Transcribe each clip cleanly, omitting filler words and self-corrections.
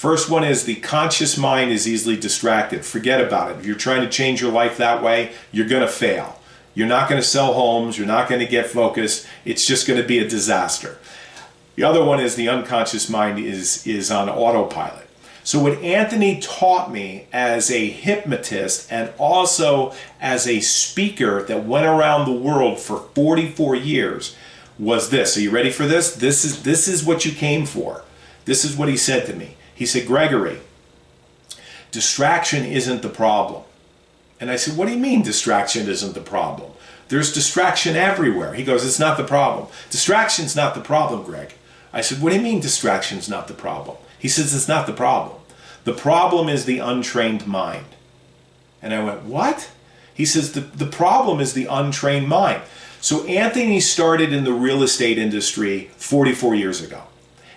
First one is the conscious mind is easily distracted. Forget about it. If you're trying to change your life that way, you're going to fail. You're not going to sell homes. You're not going to get focused. It's just going to be a disaster. The other one is the unconscious mind is on autopilot. So what Anthony taught me as a hypnotist and also as a speaker that went around the world for 44 years was this. Are you ready for this? This is what you came for. This is what he said to me. He said, Gregory, distraction isn't the problem. And I said, what do you mean distraction isn't the problem? There's distraction everywhere. He goes, it's not the problem. Distraction's not the problem, Greg. I said, what do you mean distraction's not the problem? He says, it's not the problem. The problem is the untrained mind. And I went, what? He says, the problem is the untrained mind. So Anthony started in the real estate industry 44 years ago.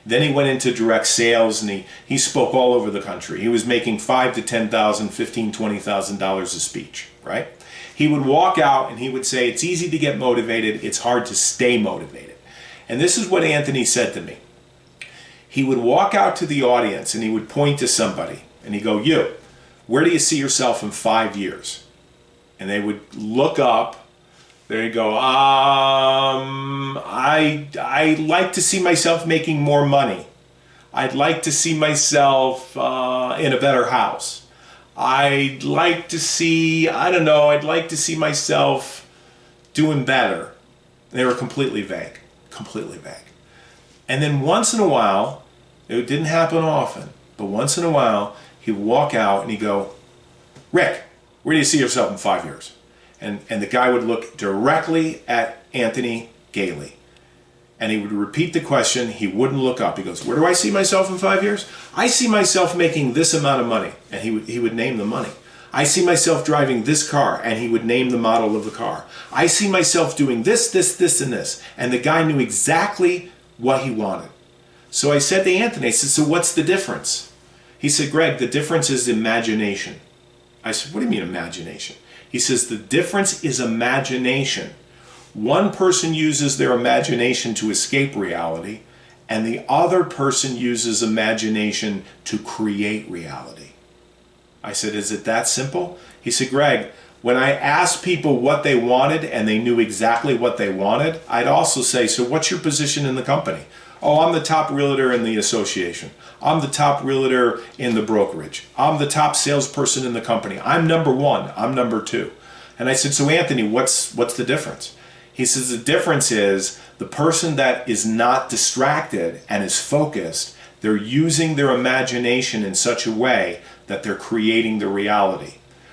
Then he went into direct sales and he spoke all over the country. He was making $5,000 to $10,000, $15,000, $20,000 a speech, right? He would walk out and he would say, it's easy to get motivated, it's hard to stay motivated. And this is what Anthony said to me. He would walk out to the audience and he would point to somebody and he'd go, you, where do you see yourself in 5 years? And they would look up. There you go. I like to see myself making more money. I'd like to see myself in a better house. I'd like to see, I don't know, I'd like to see myself doing better. They were completely vague. Completely vague. And then once in a while, it didn't happen often, but once in a while, he'd walk out and he'd go, Rick, where do you see yourself in 5 years? And the guy would look directly at Anthony Gailey. And he would repeat the question. He wouldn't look up. He goes, where do I see myself in 5 years? I see myself making this amount of money. And he would name the money. I see myself driving this car, and he would name the model of the car. I see myself doing this, this, and this. And the guy knew exactly what he wanted. So I said to Anthony, I said, so what's the difference? He said, Greg, the difference is imagination. I said, what do you mean imagination? He says, the difference is imagination. One person uses their imagination to escape reality, and the other person uses imagination to create reality. I said, is it that simple? He said, Greg, when I asked people what they wanted and they knew exactly what they wanted, I'd also say, so what's your position in the company? Oh, I'm the top realtor in the association. I'm the top realtor in the brokerage. I'm the top salesperson in the company. I'm number one. I'm number two. And I said, so Anthony, what's the difference? He says, the difference is the person that is not distracted and is focused, they're using their imagination in such a way that they're creating the reality.